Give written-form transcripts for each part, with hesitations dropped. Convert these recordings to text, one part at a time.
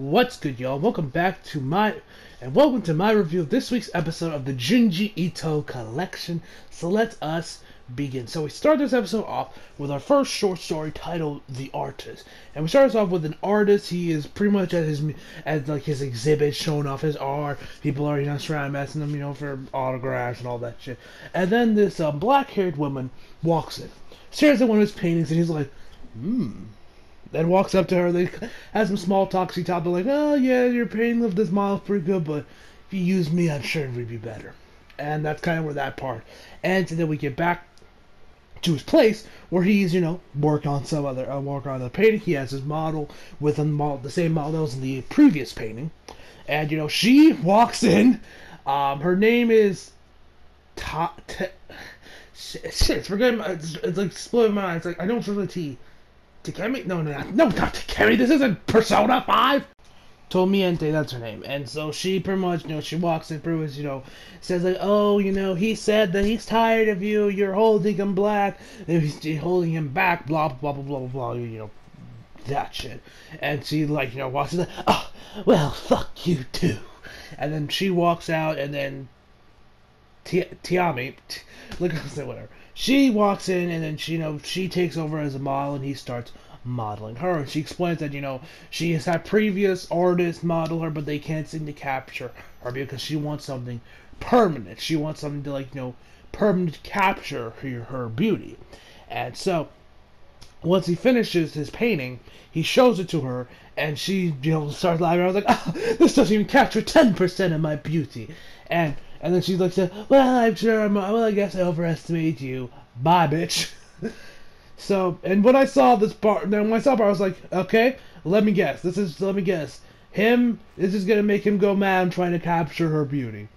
What's good, y'all? Welcome to my review of this week's episode of the Junji Ito collection. So let us begin. So we start this episode off with our first short story titled "The Artist," and we start us off with an artist. He is pretty much at his exhibit, showing off his art. People are surrounding, asking him, for autographs and all that shit. And then this black-haired woman walks in, stares at one of his paintings, and he's like, Then walks up to her, they have some small talk, she talks, like, oh yeah, your painting of this model's pretty good, but if you use me, I'm sure it would be better. And that's kind of where that part ends, and then we get back to his place, where he's, working on the painting. He has his model with the same model that was in the previous painting. And, she walks in, her name is it's forgetting, it's like splitting my mind, it's like, I know it's with a T. Takemi? No, not Takemi. This isn't Persona 5. Tomiente, that's her name. And so she pretty much, she walks in, pretty much, says like, oh, he said that he's tired of you. You're holding him back. He's holding him back. Blah blah blah blah blah. That shit. And she walks in, like, oh, well, fuck you too. And then she walks out, and then Tiami, look, I'll say whatever. She walks in, and then she takes over as a model, and he starts modeling her. And she explains that she has had previous artists model her, but they can't seem to capture her because she wants something permanent. She wants something to permanent capture her beauty. And so once he finishes his painting, he shows it to her, and she starts laughing. I was like, oh, this doesn't even capture 10% of my beauty. And then she's like, well, I guess I overestimated you. Bye, bitch. So, and when I saw this part, I was like, okay, let me guess. This is gonna make him go mad trying to capture her beauty.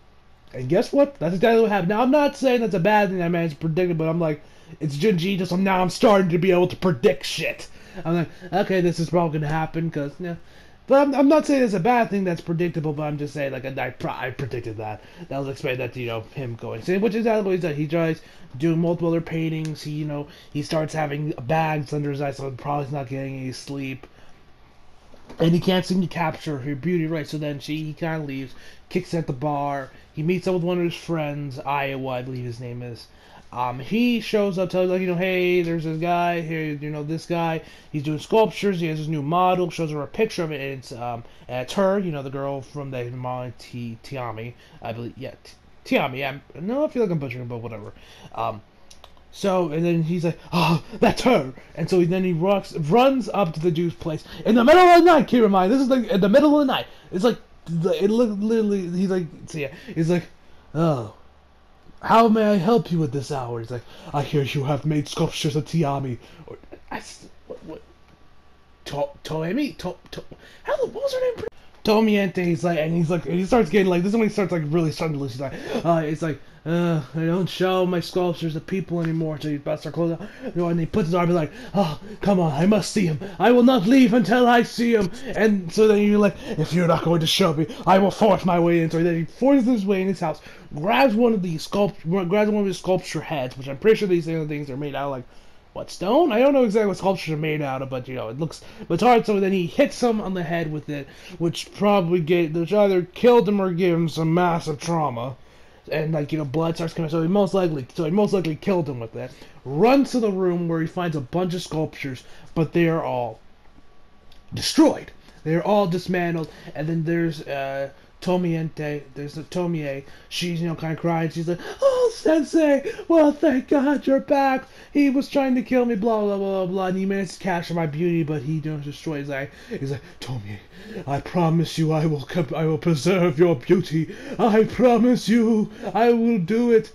And guess what? That's exactly what happened. Now, I'm not saying that's a bad thing I managed to predict it, but I'm like, it's Junji, so now I'm starting to be able to predict shit. I'm like, okay, this is probably gonna happen, because, But I'm not saying it's a bad thing that's predictable, but I'm just saying, I predicted that. That was expected that, him going. Which is exactly what he does. He tries doing multiple other paintings. He starts having bags under his eyes, so probably not getting any sleep. And he can't seem to capture her beauty, right? So then he kind of leaves, kicks at the bar. He meets up with one of his friends, Iowa, I believe his name is. He shows up, tells hey, there's this guy here, this guy, he's doing sculptures, he has his new model, shows her a picture of it, and it's her, the girl from the model, Tiami, I believe, yeah, Tiami, I feel like I'm butchering, but whatever. So, and then he's like, oh, that's her, and so then he runs up to the dude's place, in the middle of the night, keep in mind, this is in the middle of the night, it's like, literally, he's like, so yeah, he's like, oh, how may I help you with this hour? He's like, I hear you have made sculptures of Tiami. Or, what? Toemi? What was her name? Tomiente. He's like, and he starts getting this is when he starts really starting to lose. He's like, I don't show my sculptures to people anymore. So he's about to start closing out. And he puts his arm, like, oh, come on, I must see him. I will not leave until I see him. And so then you're like, if you're not going to show me, I will force my way in. So then he forces his way in his house, grabs one of his sculpture heads, which I'm pretty sure these things are made out of, what, stone? I don't know exactly what sculptures are made out of, but it looks, but it's hard. So then he hits him on the head with it, which either killed him or gave him some massive trauma, and blood starts coming. So he most likely killed him with it. Runs to the room where he finds a bunch of sculptures, but they are all destroyed. They are all dismantled, and then there's Tomiente, there's the Tomie, she's, kind of crying, she's like, oh, Sensei, well, thank God you're back, he was trying to kill me, blah, blah, blah, blah, and he managed to capture my beauty, but he destroys he's like, Tomie, I promise you I will preserve your beauty, I promise you, I will do it.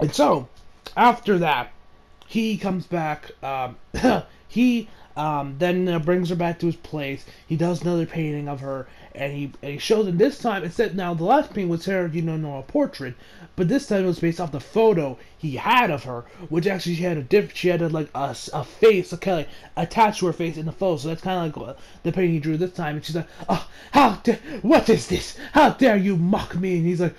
And so, after that, he comes back, he then brings her back to his place. He does another painting of her, and he shows it. This time, now the last painting was her, a portrait, but this time it was based off the photo he had of her, which actually she had a face, attached to her face in the photo. So that's kind of like the painting he drew this time. And she's like, oh, what is this? How dare you mock me? And he's like,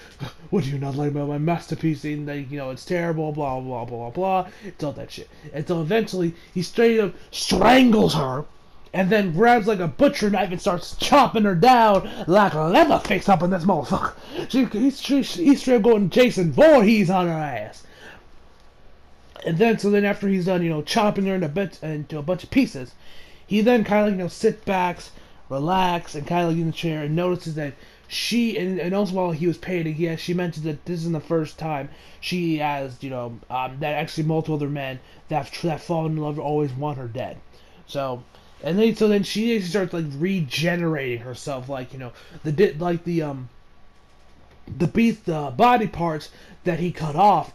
what do you not like about my masterpiece? And it's terrible, blah blah blah blah blah. It's all that shit. And so eventually he straight up strangles her and then grabs like a butcher knife and starts chopping her down like Leatherface up in this motherfucker. He's straight going Jason Voorhees on her ass. And then, so then after he's done, chopping her into a bunch of pieces, he then kind of, sit back, relax, and kind of in the chair and notices that and also while he was painting, she mentioned that this isn't the first time she has, that actually multiple other men that fallen in love always want her dead. So, and then, so then she starts, like, regenerating herself, like, the body parts that he cut off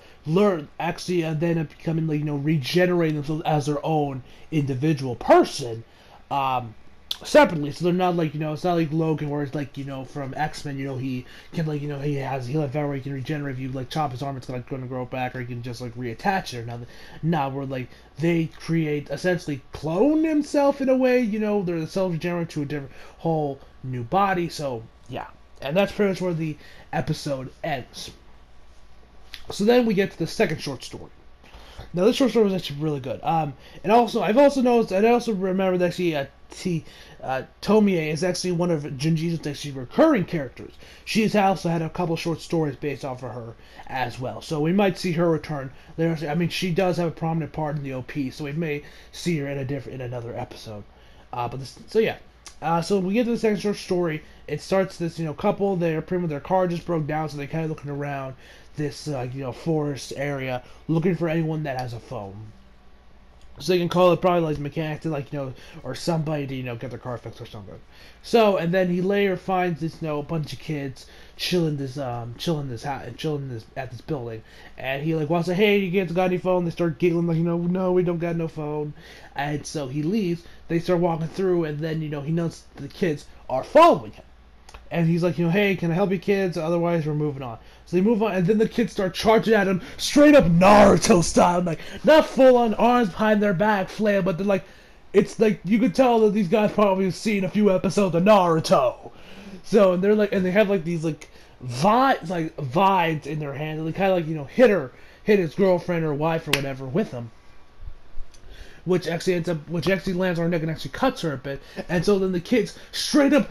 actually then up becoming, like, regenerating themselves as their own individual person, separately. So they're not like, it's not like Logan where it's like, from X-Men, he can, like, he'll have that where he can regenerate. If you, like, chop his arm, it's like going to grow back, or he can just, like, reattach it or nothing. Now where, like, they essentially clone himself in a way, they're self-regenerate to a different whole new body. So yeah, and that's pretty much where the episode ends. So then we get to the second short story. Now this short story was actually really good. And also I've also noticed, and I also remember that actually Tomie is actually one of Junji's actually recurring characters. She has also had a couple short stories based off of her as well. So we might see her return. She does have a prominent part in the OP, so we may see her in another episode. So we get to the second short story. It starts this, couple. Their car just broke down, so they're kind of looking around this, forest area, looking for anyone that has a phone. So they can call it probably like mechanic to, like, or somebody to, get their car fixed or something. So, and then he later finds this, a bunch of kids chilling at this building, and he, like, wants to, hey, you kids got any phone? They start giggling like, no, we don't got no phone. And so he leaves. They start walking through, and then, he notices the kids are following him. And he's like, hey, can I help you kids? Otherwise, we're moving on. So they move on, and then the kids start charging at him, straight up Naruto style. Like, not full on arms behind their back, flail, but they're like, it's like, you could tell that these guys probably have seen a few episodes of Naruto. So, and they're like, and they have, like, these, like, vines in their hand, and they kind of, like, hit his girlfriend or wife or whatever with them. Which actually lands on her neck and actually cuts her a bit. And so then the kids straight up,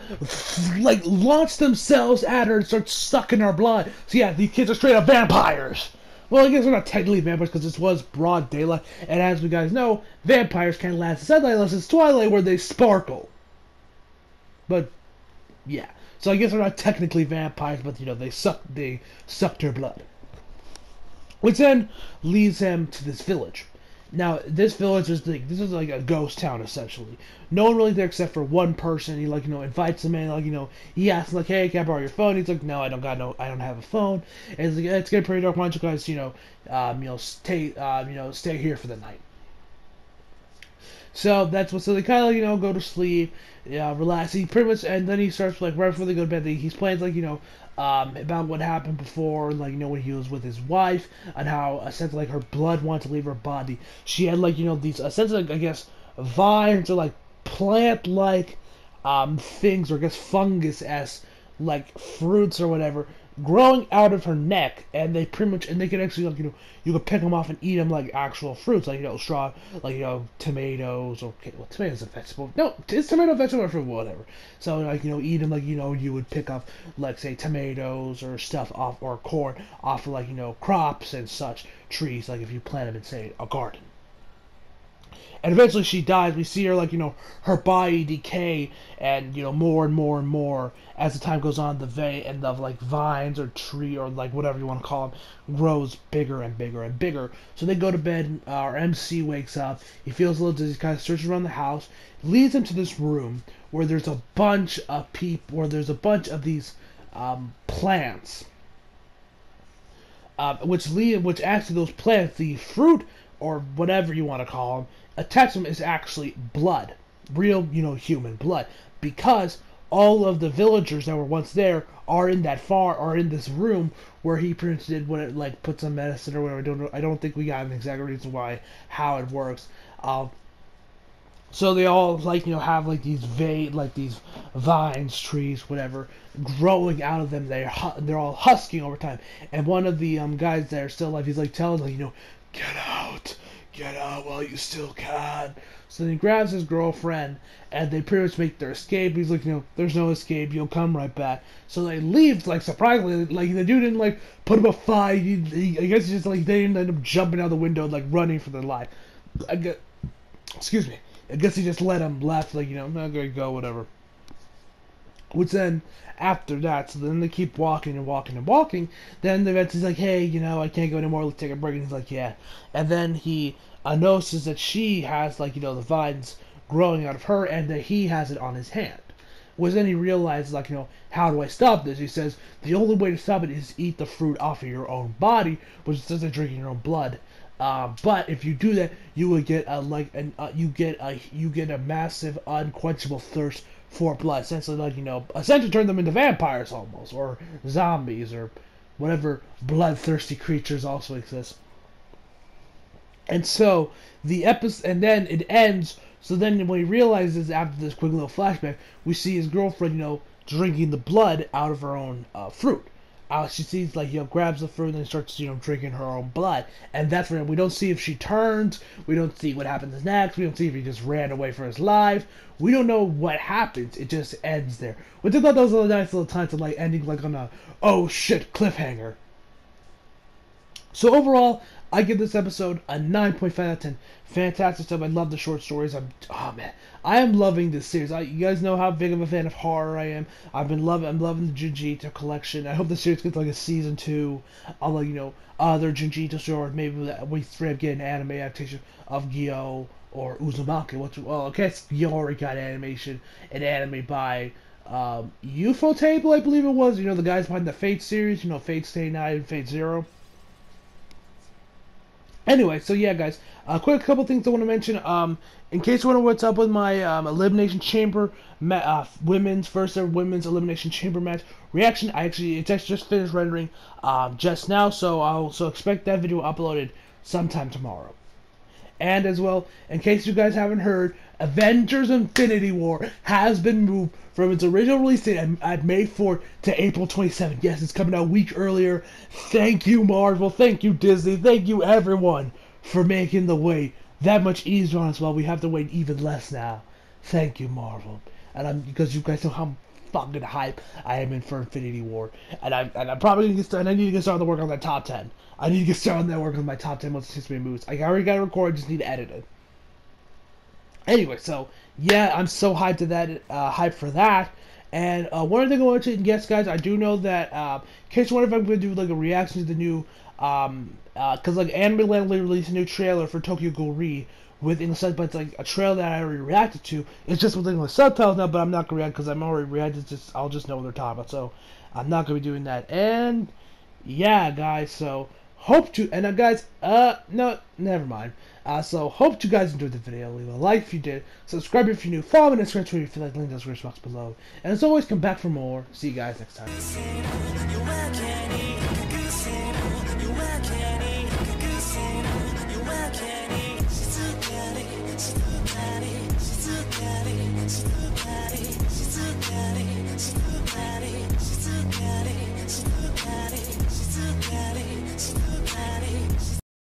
like, launch themselves at her and start sucking her blood. So yeah, these kids are straight up vampires. Well, I guess they're not technically vampires because this was broad daylight. And as we guys know, vampires can't last sunlight unless it's twilight where they sparkle. But, yeah. So I guess they're not technically vampires, but, they sucked her blood. Which then leads him to this village. Now, this village is like a ghost town, essentially. No one really there except for one person. He, like, invites him in, he asks, like, hey, can I borrow your phone? He's like, no, I don't have a phone. And he's like, it's getting pretty dark. Why don't you guys, stay here for the night. So so they kind of, go to sleep, relax. He pretty much, and then he starts, like, right before they go to bed, he's playing, like, about what happened before, like, when he was with his wife, and how, essentially, like, her blood wanted to leave her body. She had, like, these, essentially, like, I guess, vines or, like, plant-like, things, or I guess fungus-esque, like, fruits or whatever, growing out of her neck, and they pretty much, and they can actually, like, you could pick them off and eat them like actual fruits, like, tomatoes, tomatoes are vegetable. No, is tomato vegetable or fruit? Whatever. So, like, eat them like, you would pick up, like, say, tomatoes or stuff off, or corn off of, like, crops and such, trees, like, if you plant them in, say, a garden. And eventually she dies. We see her, like, her body decay, and, more and more and more as the time goes on. The like, vines or tree or, like, whatever you want to call them, grows bigger and bigger and bigger. So they go to bed. Our MC wakes up. He feels a little dizzy. Kind of searches around the house. Leads him to this room where there's a bunch of these plants. Which actually those plants, the fruit or whatever you want to call them, attached to them is actually blood, real, human blood, because all of the villagers that were once there are in this room where he did put some medicine or whatever. I don't think we got an exact reason how it works. So they all, like, have, like, these vines, trees, whatever, growing out of them. They're all husking over time. And one of the guys that are still alive, he's, like, telling, like, get out while you still can. So then he grabs his girlfriend, and they pretty much make their escape. He's like, there's no escape. You'll come right back. So they leave, like, surprisingly. Like, the dude didn't, like, put up a fight. I guess just, like, they didn't end up jumping out the window, like, running for their life. Excuse me. I guess he just let them left, like, I'm not gonna go, whatever. Which then, after that, so then they keep walking and walking and walking. Then the vet's like, hey, I can't go anymore. Let's take a break. And he's like, yeah. And then he notices that she has, like, the vines growing out of her, and that he has it on his hand. Which then he realizes, like, how do I stop this? He says, the only way to stop it is eat the fruit off of your own body, which is like drinking your own blood. But if you do that, you will get you get a massive unquenchable thirst for blood. Essentially, like essentially turn them into vampires almost, or zombies, or whatever bloodthirsty creatures also exist. And so the episode, and then it ends. So then, when he realizes after this quick little flashback, we see his girlfriend, drinking the blood out of her own fruit. She sees, like, grabs the fruit and then starts, drinking her own blood. And that's when we don't see if she turns. We don't see what happens next. We don't see if he just ran away for his life. We don't know what happens. It just ends there. Which I thought that was a nice little time to, like, ending, like, on a, oh shit, cliffhanger. So overall, I give this episode a 9.5 out of 10. Fantastic stuff. I love the short stories. I am loving this series. You guys know how big of a fan of horror I am. I'm loving the Junji collection. I hope the series gets like a season 2. I'll let other Junji stories. Maybe we straight up get an anime adaptation of Gyo or Uzumaki. I guess Gyo already got an anime by UFO Table, I believe it was. The guys behind the Fate series. Fate Stay Night and Fate Zero. Anyway, so yeah, guys, a quick couple things I want to mention. In case you wonder what's up with my Elimination Chamber women's Elimination Chamber match reaction, it's actually just finished rendering just now, so I'll expect that video uploaded sometime tomorrow. And as well, in case you guys haven't heard, Avengers Infinity War has been moved from its original release date at May 4th to April 27th. Yes, it's coming out a week earlier. Thank you, Marvel. Thank you, Disney. Thank you, everyone, for making the wait that much easier on us while we have to wait even less now. Thank you, Marvel. Because you guys know how fucking hype I am in for Infinity War. And I'm probably going to get started. I need to get started on the work on that top 10. I need to get started on that work on my top 10 most anticipated movies. I already got it recorded, just need to edit it. Anyway, so yeah, I'm so hyped for that. And one other thing I want to guess, guys, I do know that in case you wonder if I'm going to do like a reaction to the new because like Anime Land released a new trailer for Tokyo Ghoul Re with English, but it's like a trailer that I already reacted to. It's just with English subtitles now, but I'm not gonna react because I'm already reacted. I'll just know what they're talking about, so I'm not gonna be doing that. And yeah, guys, so hope to guys, no, never mind. So hope you guys enjoyed the video. Leave a like if you did. Subscribe if you're new. Follow me on Instagram, Twitter if you like. Link in the description box below. And as always, come back for more. See you guys next time.